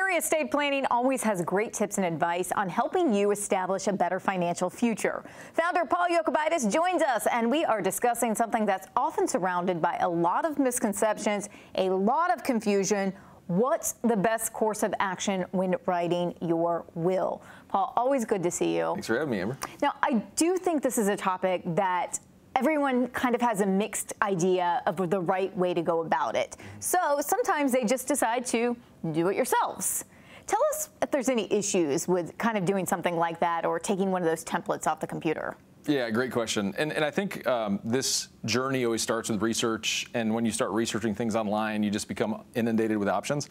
Cary Estate Planning always has great tips and advice on helping you establish a better financial future. Founder Paul Yokubaitis joins us, and we are discussing something that's often surrounded by a lot of misconceptions, a lot of confusion. What's the best course of action when writing your will? Paul, always good to see you. Thanks for having me, Amber. Now, I do think this is a topic that everyone kind of has a mixed idea of the right way to go about it. So sometimes they just decide to do it yourselves. Tell us if there's any issues with kind of doing something like that or taking one of those templates off the computer. Yeah, great question. And I think this journey always starts with research. And when you start researching things online, you just become inundated with options.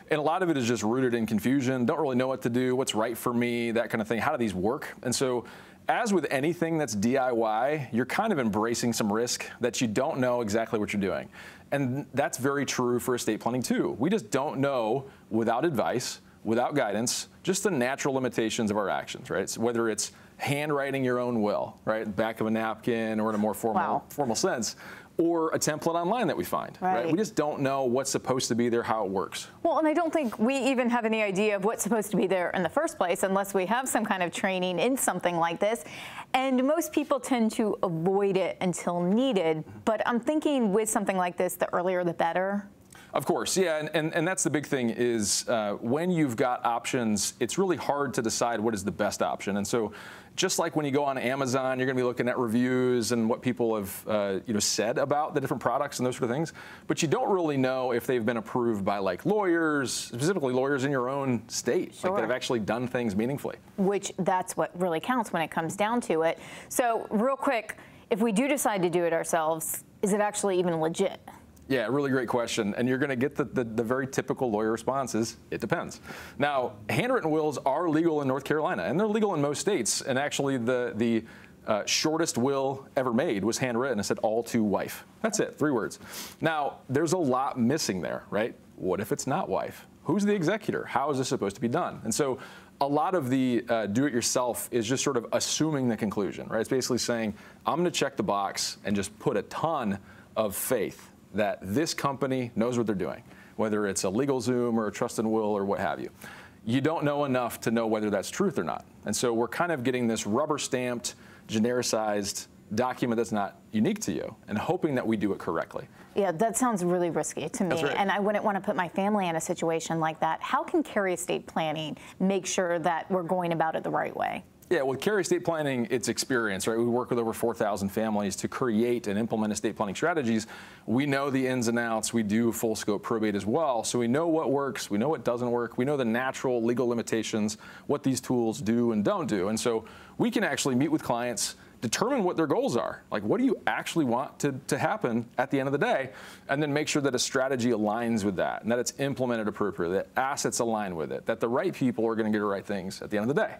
And a lot of it is just rooted in confusion. Don't really know what to do, what's right for me, that kind of thing. How do these work? And so as with anything that's DIY, you're kind of embracing some risk that you don't know exactly what you're doing. And that's very true for estate planning too. We just don't know without advice, without guidance, just the natural limitations of our actions, right? So whether it's handwriting your own will, right, back of a napkin or in a more formal sense, or a template online that we find, right? We just don't know what's supposed to be there, how it works. Well, and I don't think we even have any idea of what's supposed to be there in the first place unless we have some kind of training in something like this. And most people tend to avoid it until needed. But I'm thinking with something like this, the earlier the better. Of course, yeah, and that's the big thing is when you've got options, it's really hard to decide what is the best option. And so just like when you go on Amazon, you're going to be looking at reviews and what people have said about the different products and those sort of things, but you don't really know if they've been approved by like lawyers, specifically lawyers in your own state, like that have actually done things meaningfully. Which that's what really counts when it comes down to it. So real quick, if we do decide to do it ourselves, is it actually even legit? Yeah, really great question. And you're going to get the very typical lawyer responses, it depends. Now, handwritten wills are legal in North Carolina, and they're legal in most states. And actually, the shortest will ever made was handwritten. It said, all to wife. That's it, 3 words. Now, there's a lot missing there, right? What if it's not wife? Who's the executor? How is this supposed to be done? And so a lot of the do-it-yourself is just sort of assuming the conclusion, right? It's basically saying, I'm going to check the box and just put a ton of faith that this company knows what they're doing, whether it's a LegalZoom or a trust and will or what have you. You don't know enough to know whether that's truth or not. And so we're kind of getting this rubber-stamped, genericized document that's not unique to you and hoping that we do it correctly. Yeah, that sounds really risky to me. That's right. And I wouldn't want to put my family in a situation like that. How can Cary Estate Planning make sure that we're going about it the right way? Yeah, with Cary Estate Planning, it's experience, right? We work with over 4,000 families to create and implement estate planning strategies. We know the ins and outs. We do full scope probate as well. So we know what works. We know what doesn't work. We know the natural legal limitations, what these tools do and don't do. And so we can actually meet with clients, determine what their goals are. Like, what do you actually want to happen at the end of the day? And then make sure that a strategy aligns with that and that it's implemented appropriately, that assets align with it, that the right people are going to get the right things at the end of the day.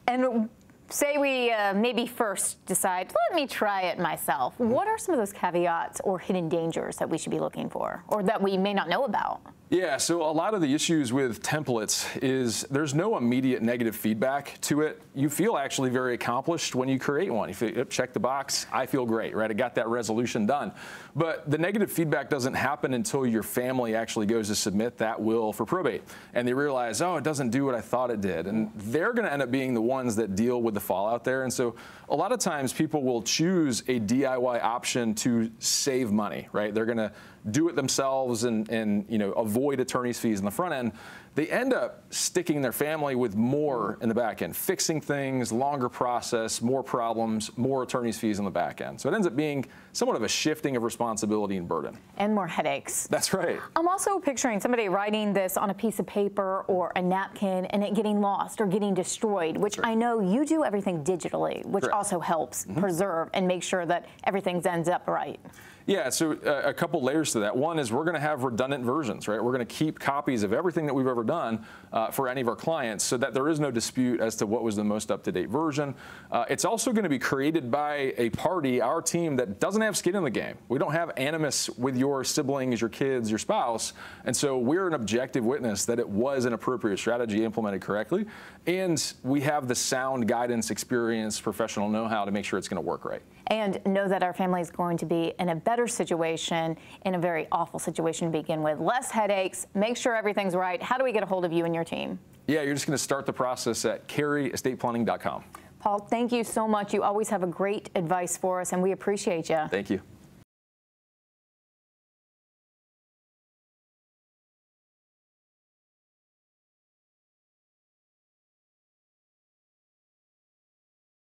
And say we maybe first decide, let me try it myself. What are some of those caveats or hidden dangers that we should be looking for or that we may not know about? Yeah, so a lot of the issues with templates is there's no immediate negative feedback to it. You feel actually very accomplished when you create one. You feel, check the box, I feel great, right? I got that resolution done. But the negative feedback doesn't happen until your family actually goes to submit that will for probate. And they realize, oh, it doesn't do what I thought it did. And they're going to end up being the ones that deal with the fallout there. And so a lot of times people will choose a DIY option to save money, right? They're going to do it themselves and avoid attorney's fees in the front end. They end up sticking their family with more in the back end, fixing things, longer process, more problems, more attorney's fees in the back end. So it ends up being somewhat of a shifting of responsibility and burden. And more headaches. That's right. I'm also picturing somebody writing this on a piece of paper or a napkin and it getting lost or getting destroyed, which I know you do everything digitally, which also helps preserve and make sure that everything ends up right. Yeah, so a couple layers to that. One is we're going to have redundant versions, right? We're going to keep copies of everything that we've ever done for any of our clients so that there is no dispute as to what was the most up-to-date version. It's also going to be created by a party, our team, that doesn't have skin in the game. We don't have animus with your siblings, your kids, your spouse, and so we're an objective witness that it was an appropriate strategy implemented correctly, and we have the sound guidance, experience, professional know-how to make sure it's going to work right. and know that our family is going to be in a better situation, in a very awful situation to begin with. Less headaches, make sure everything's right. How do we get a hold of you and your team? Yeah, you're just going to start the process at CaryEstatePlanning.com. Paul, thank you so much. You always have a great advice for us, and we appreciate you. Thank you.